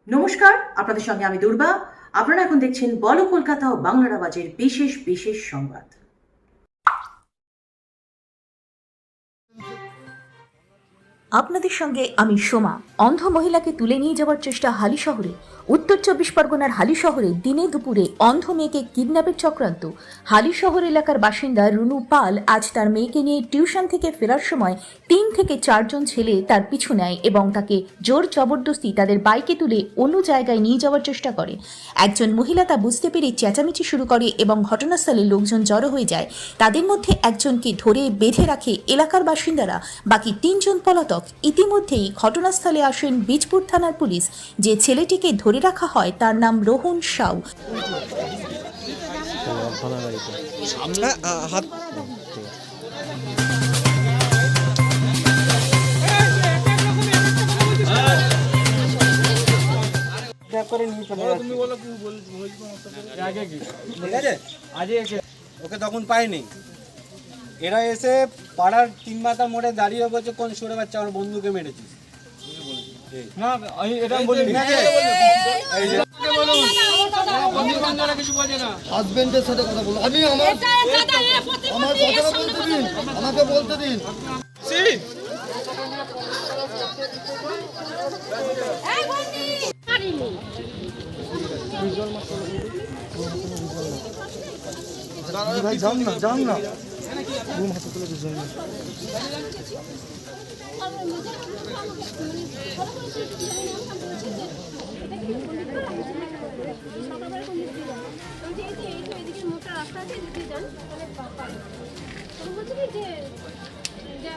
নমস্কার, আপনাদের সঙ্গে আমি দুর্বা। আপনারা এখন দেখছেন বলো কলকাতা ও বাংলার আওয়াজের বিশেষ বিশেষ সংবাদ। আপনাদের সঙ্গে আমি সোমা। অন্ধ মহিলাকে তুলে নিয়ে যাওয়ার চেষ্টা হালিশহরে। উত্তর ২৪ পরগনার হালিশহরে দিনে দুপুরে অন্ধ মেয়েকে কিডন্যাপের চক্রান্ত। হালিশহর এলাকার বাসিন্দা রুনু পাল আজ তার মেয়েকে নিয়ে টিউশন থেকে ফেরার সময় ৩ থেকে ৪ জন ছেলে তার পিছু নেয় এবং তাকে জোর জবরদস্তি তাদের বাইকে তুলে অন্য জায়গায় নিয়ে যাওয়ার চেষ্টা করে। একজন মহিলা তা বুঝতে পেরে চেঁচামেচি শুরু করে এবং ঘটনাস্থলে লোকজন জড়ো হয়ে যায়। তাদের মধ্যে একজনকে ধরে বেঁধে রাখে এলাকার বাসিন্দারা, বাকি ৩ জন পলাতক। ইতিমধ্যেই ঘটনাস্থলে আসেন বীজপুর থানার পুলিশ। যে ছেলেটিকে ধরে রাখা হয় তার নাম রোহন সাউ। ওকে তখন পাইনি। এরা এসে পাড়ার ৩ মাথা মোড়ে দাঁড়িয়ে বলছে কোন সরে বাচ্চা আমার বন্ধুকে মেরেছিস। হাজবেন্ডের সাথে কথা বলো। আমি আমার কথাটা বলতে দিন, আমাকে বলতে দিন। ভাই যান না, যান না। ঘুম হাতে তুলে বুঝলেন না।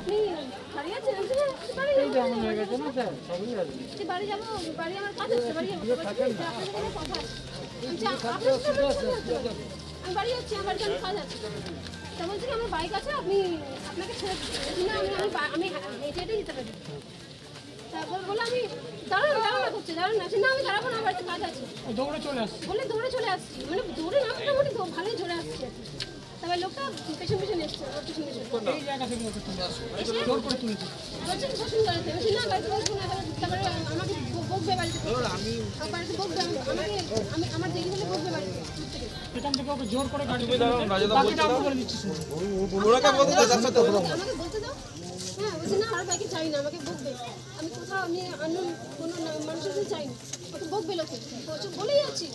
আপনি বাড়ি আছেন? বাড়ি যাবো, বাড়ি আমার কাজ আছে, বাড়ি যাবো। আমি বাড়ি যাচ্ছি, আমার জন্য কাজ আছে। তা বলছি আমার বাইক আছে, আপনি আপনাকে ছেড়ে দিচ্ছি না, আমি হেঁটে হেঁটে যেতে পারি। তারপর বলে আমি দাঁড়ানো করছে, দাঁড়ানো আছে না, আমি দাঁড়াবো না, আমার বাড়িতে কাজ আছে। দৌড়ে চলে আসছি, বলে দৌড়ে চলে আসছি, মানে দৌড়ে না মোটামুটি ভালোই চলে আসছি। তারপর লোকটা পেছন পেছন এসছে, ওর পেছন পেছন এই জায়গা থেকে জোর করে তুলেছি, বলছেন বসুন গাড়িতে, বলছি না গাড়িতে বসবো না। তারপরে আমাকে বকবে বাড়িতে, বাড়িতে বকবে, আমাকে আমি আমার দেরি হলে বকবে বাড়িতে। এখান থেকে ওকে জোর করে গাড়ি বলে দিচ্ছি, আমাকে বলতে দাও। হ্যাঁ, বলছি না আমার বাইকে চাই না, আমাকে বকবে। আমি কোথাও আমি আননোন কোনো মানুষের সাথে চাই না, ওকে বকবে লোকে। বলেই যাচ্ছি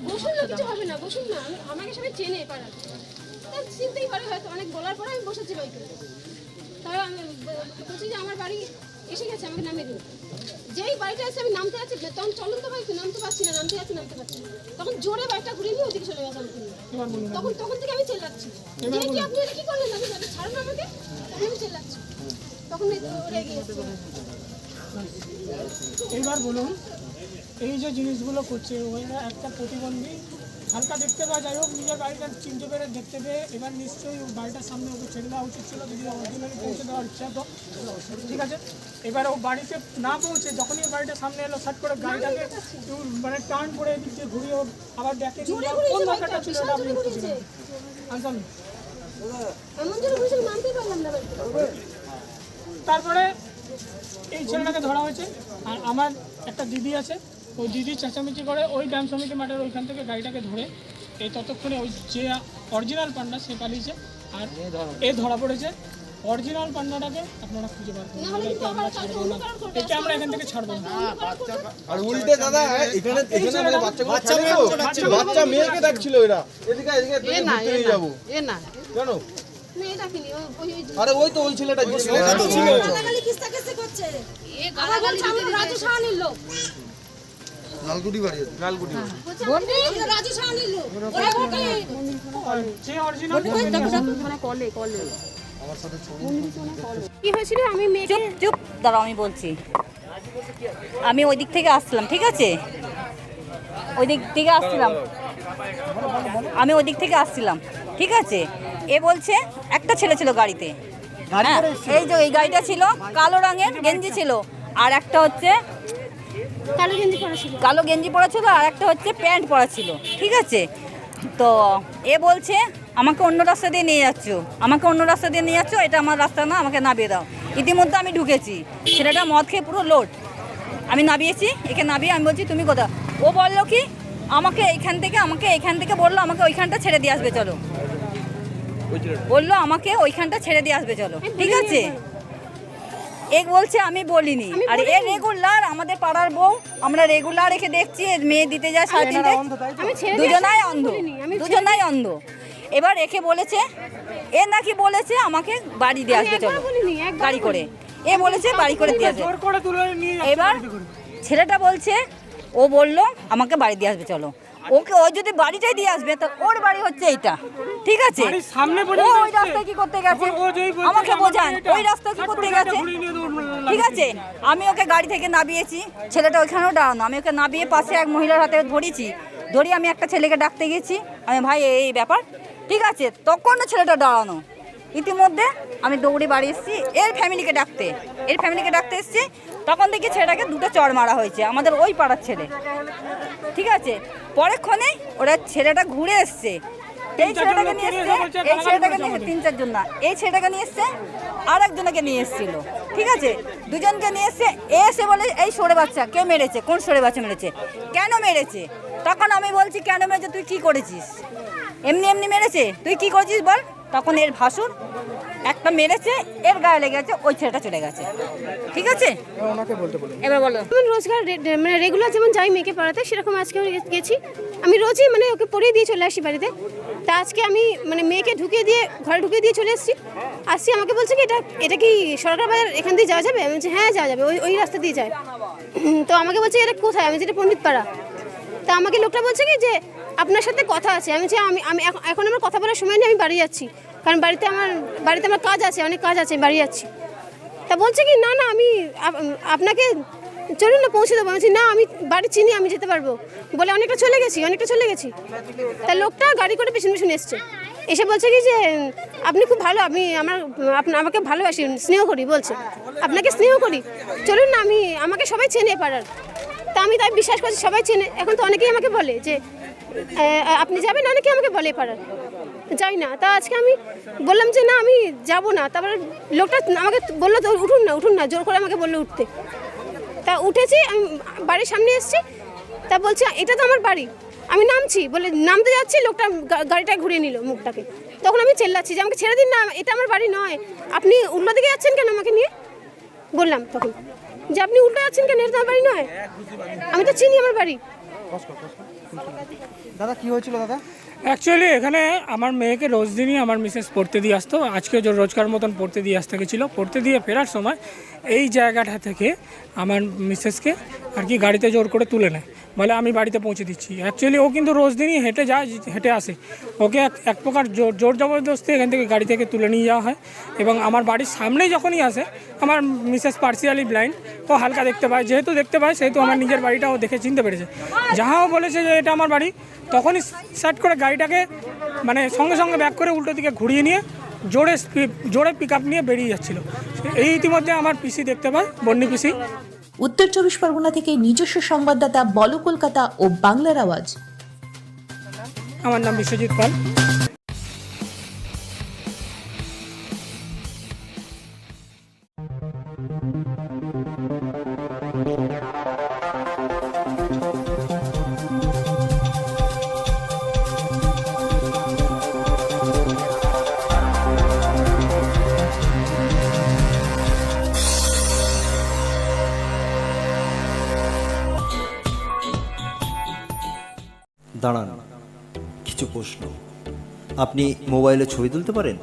বসুন না, কিছু হবে না, বসুন না। আমাকে সবাই চেনে পাড়া, চিনতেই পারে হয়তো, অনেক বলার পরে আমি বসেছি বাইকে। তাই আমি বলছি যে আমার বাড়ি এসে গেছে, আমাকে নামিয়ে দিন। যেই বাড়িটা এসে আমি নামতে যাচ্ছি, তখন চলুন তো বাইক, নামতে পারছি না, নামতে পারছি না। তখন জোরে বাইকটা ঘুরিয়ে নিয়ে ওদিকে চলে গেছে আমাকে। তখন থেকে আমি চেল্লাচ্ছি যে কি আপনি এটা কি করলেন, আপনি ছাড়ুন আমাকে। তখন আমি চেল্লাচ্ছি, তখন রেগে গেছে। এইবার বলুন, এই যে জিনিসগুলো করছে ওরা একটা প্রতিবন্ধী হালকা দেখতে পাওয়া, যাই হোক নিজের বাড়িটা চিনতে পেরে দেখতে পেয়ে এবার নিশ্চয়ই বাড়িটার সামনে ওকে ছেড়ে দেওয়া উচিত ছিল, যদি অরিজিনালি পৌঁছে দেওয়ার ইচ্ছা তো ঠিক আছে। এবার ও বাড়িতে না পৌঁছে যখনই ওর বাড়িটার সামনে এলো, সার্ট করে গাড়িটাকে মানে টার্ন করে এদিক দিয়ে ঘুরিয়ে আবার দেখে কোন দরকারটা ছিল ওটা আপনি উত্তর দিলেন। তারপরে এই ছেলেটাকে ধরা হয়েছে। আর আমার একটা দিদি আছে, ওই দিদি চেঁচামেচি করে ওই গ্রাম সমিতি মাঠের ওইখান থেকে গাড়িটাকে ধরে এই ততক্ষণে ওই যে অরিজিনাল পান্ডা সে পালিয়েছে, আর এ ধরা পড়েছে। অরিজিনাল পান্ডাটাকে আপনারা খুঁজে বার করুন, এটা আমরা এখান থেকে ছাড়বো না। আর উল্টে দাদা এখানে বাচ্চা মেয়েকে দেখছিল এরা, এদিকে নিয়ে যাবো কেন? আরে ওই তো ওই ছেলেটা লালগুটি বাড়ি আছে, লালগুটি। কি হয়েছিল আমি মেয়েকে চুপ দাঁড়াও, আমি বলছি। আমি ওই দিক থেকে আসছিলাম, ঠিক আছে, ওই দিক থেকে আসছিলাম, ঠিক আছে। এ বলছে একটা ছেলে ছিল গাড়িতে, হ্যাঁ, এই যে এই গাড়িটা ছিল, কালো রঙের গেঞ্জি ছিল, আর একটা হচ্ছে কালো গেঞ্জি পরা ছিল, আর একটা হচ্ছে প্যান্ট পরা ছিল, ঠিক আছে। তো এ বলছে আমাকে অন্য রাস্তা দিয়ে নিয়ে যাচ্ছ, এটা আমার রাস্তা না, আমাকে নামিয়ে দাও। ইতিমধ্যে আমি ঢুকেছি, ছেলেটা মদ খেয়ে পুরো লোড, আমি নামিয়েছি, একে নামিয়ে আমি বলছি তুমি কোথা, ও বললো কি আমাকে এইখান থেকে বললো আমাকে ওইখানটা ছেড়ে দিয়ে আসবে চলো, বললো আমাকে ওইখানটা ছেড়ে দিয়ে আসবে চলো, ঠিক আছে। এ বলছে আমি বলিনি, আর এ রেগুলার আমাদের পাড়ার বউ, আমরা রেগুলার একে দেখছি, মেয়ে দিতে যায় 3:30, আমি ছেড়ে দিয়ে দুজনাই আসতে অন্ধ, বলিনি, আমি দুজনাই অন্ধ। এবার একে বলেছে, এ নাকি বলেছে আমাকে বাড়ি দিয়ে আসবে চলো বলিনি, একবার গাড়ি করে, এ বলেছে বাড়ি করে দিয়ে আসবে। জোর করে তুলে নিয়ে যাচ্ছে এবার গাড়িতে করে। ছেলেটা বলছে, ও বললো আমাকে বাড়ি দিয়ে আসবে চলো, ওকে ও যদি বাড়িটাই দিয়ে আসবে তো ওর বাড়ি হচ্ছে এইটা, ঠিক আছে। বাড়ির সামনে ও পর্যন্ত ওই রাস্তায় কি করতে গেছে ও যেই বলছে আমাকে আমার বোঝান, এটা, ওই রাস্তায় কি করতে হাত গেছে, ঘুরিয়ে নিয়ে দৌড় ঠিক আছে। আমি ওকে গাড়ি থেকে নামিয়েছি, ছেলেটা ওইখানেও দাঁড়ানো, আমি ওকে নামিয়ে পাশে এক মহিলার হাতে ধরেছি, ধরি আমি একটা ছেলেকে ডাকতে গেছি, আমি ভাই এই ব্যাপার, ঠিক আছে। তখন ছেলেটা দাঁড়ানো, ইতিমধ্যে আমি দৌড়ে বাড়ি এসেছি এর ফ্যামিলিকে ডাকতে এসেছি, তখন দেখি ছেলেটাকে 2টো চড় মারা হয়েছে, আমাদের ওই পাড়ার ছেলে, ঠিক আছে। পরেক্ষণে ওরা ছেলেটা ঘুরে এসছে, এই ছেলেটাকে নিয়ে এসছে, এই ছেলেটাকে নিয়ে 3-4 জন না, এই ছেলেটাকে নিয়ে এসছে আর একজনকে নিয়ে এসেছিল, ঠিক আছে। দুজনকে নিয়ে এসছে, এসে বলে এই সরে বাচ্চা কে মেরেছে, কোন সরে বাচ্চা মেরেছে, কেন মেরেছে। তখন আমি বলছি কেন মেরেছে, তুই কি করেছিস, এমনি মেরেছে, তুই কি করেছিস বল। তখন এর ভাসুর একটা মেরেছে, এর গায়ে লেগে গেছে, ওই ছেলেটা চলে গেছে, ঠিক আছে। এবার বলো। আমি রোজগার মানে রেগুলার যেমন যাই মেয়েকে পড়াতে, সেরকম আজকেও গেছি। আমি রোজই মানে ওকে পড়িয়ে দিয়ে চলে আসি বাড়িতে। তা আজকে আমি মানে মেয়েকে ঘরে ঢুকিয়ে দিয়ে চলে আসছি। আমাকে বলছে কি এটা কি সরকার বাজার, এখান দিয়ে যাওয়া যাবে? আমি বলছি হ্যাঁ যাওয়া যাবে, ওই রাস্তা দিয়ে যায়। তো আমাকে বলছে এটা কোথায়, আমি যেটা পণ্ডিত পাড়া। তা আমাকে লোকটা বলছে কি যে আপনার সাথে কথা আছে। আমি বলছি আমি এখন আমার কথা বলার সময় নেই, আমি বাড়ি যাচ্ছি, কারণ বাড়িতে আমার কাজ আছে, অনেক কাজ আছে, বাড়ি যাচ্ছি। তা বলছে কি না আমি আপনাকে চলুন না পৌঁছে দেবো। বলছি না আমি বাড়ি চিনি, আমি যেতে পারবো বলে অনেকটা চলে গেছি। তা লোকটা গাড়ি করে পেছন এসছে, এসে বলছে কি যে আপনি খুব ভালো, আমাকে ভালোবাসি, স্নেহ করি, বলছে আপনাকে স্নেহ করি, চলুন না আমাকে সবাই চেনে পাড়ার। তা আমি তাই বিশ্বাস করছি, সবাই চেনে। এখন তো অনেকেই আমাকে বলে যে আপনি যাবেন, অনেকেই আমাকে বলে পাড়ার, যাই না। তা আজকে আমি বললাম যে না আমি যাব না। তারপরে লোকটা আমাকে বললো তো উঠুন না, জোর করে আমাকে বললো উঠতে। তা উঠেছি, আমি বাড়ির সামনে এসেছি। তা বলছে এটা তো আমার বাড়ি। আমি নামছি, বলে নামতে যাচ্ছি, লোকটা গাড়িটা ঘুরিয়ে নিল মুখটাকে। তখন আমি চেল্লাচ্ছি যে আমাকে ছেড়ে দিন না, এটা আমার বাড়ি নয়, আপনি উল্টো দিকে যাচ্ছেন কেন আমাকে নিয়ে। বললাম তখন যে আপনি উল্টো যাচ্ছেন কেন, এটা তো আমার বাড়ি নয়, আমি তো চিনি আমার বাড়ি। দাদা কি হয়েছিল দাদা? অ্যাকচুয়ালি এখানে আমার মেয়েকে রোজ দিনই আমার মিসেস পড়তে দিয়ে আসতো, আজকে রোজকার মতন পড়তে দিয়ে আসতে গেছিলো। পড়তে দিয়ে ফেরার সময় এই জায়গাটা থেকে আমার মিসেসকে আর কি গাড়িতে জোর করে তুলে নেয়, বলে আমি বাড়িতে পৌঁছে দিচ্ছি। অ্যাকচুয়ালি ও কিন্তু রোজ দিনই হেঁটে আসে, ওকে এক প্রকার জোর জবরদস্তি এখান থেকে গাড়ি থেকে তুলে নিয়ে যাওয়া হয়। এবং আমার বাড়ির সামনেই যখনই আসে, আমার মিসেস পার্সিয়ালি ব্লাইন্ড, ও হালকা দেখতে পায়, যেহেতু দেখতে পায় সেহেতু আমার নিজের বাড়িটা ও দেখে চিনতে পেরেছে। যাহাও বলেছে যে এটা আমার বাড়ি, তখনই স্টার্ট করে গাড়িটাকে মানে সঙ্গে ব্যাক করে উল্টো দিকে ঘুরিয়ে নিয়ে জোরে পিক আপ নিয়ে বেরিয়ে যাচ্ছিল। এই ইতিমধ্যে আমার পিসি দেখতে পায়, বন্নি পিসি। উত্তর 24 পরগনা থেকে নিজস্ব সংবাদদাতা বলো কলকাতা ও বাংলার আওয়াজ। আমার নাম বিশ্বজিৎ পাল। দাঁড়ান, কিছু প্রশ্ন। আপনি মোবাইলে ছবি তুলতে পারেন?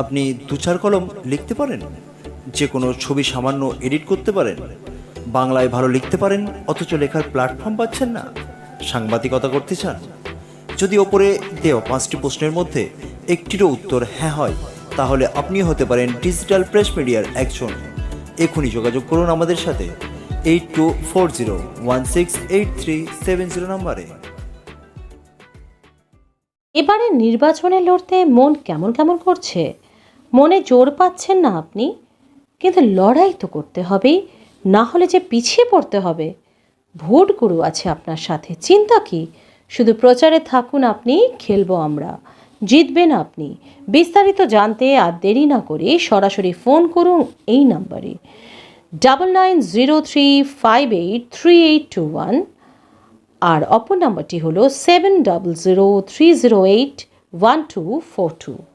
আপনি 2-4 কলম লিখতে পারেন? যে কোনো ছবি সামান্য এডিট করতে পারেন? বাংলায় ভালো লিখতে পারেন অথচ লেখার প্ল্যাটফর্ম পাচ্ছেন না? সাংবাদিকতা করতে চান? যদি ওপরে দেওয়া 5টি প্রশ্নের মধ্যে একটিরও উত্তর হ্যাঁ হয়, তাহলে আপনি হতে পারেন ডিজিটাল প্রেস মিডিয়ার একজন। এখনই যোগাযোগ করুন আমাদের সাথে 8240168370 নম্বরে। এবারে নির্বাচনে লড়তে মন কেমন করছে, মনে জোর পাচ্ছেন না আপনি, কিন্তু লড়াই তো করতে হবেই, না হলে যে পিছিয়ে পড়তে হবে। ভোট গুরু আছে আপনার সাথে, চিন্তা কি, শুধু প্রচারে থাকুন আপনি, খেলবো আমরা, জিতবেন আপনি। বিস্তারিত জানতে আর দেরি না করে সরাসরি ফোন করুন এই নাম্বারে 9903583821 আর অপর নাম্বারটি হলো 7003081242।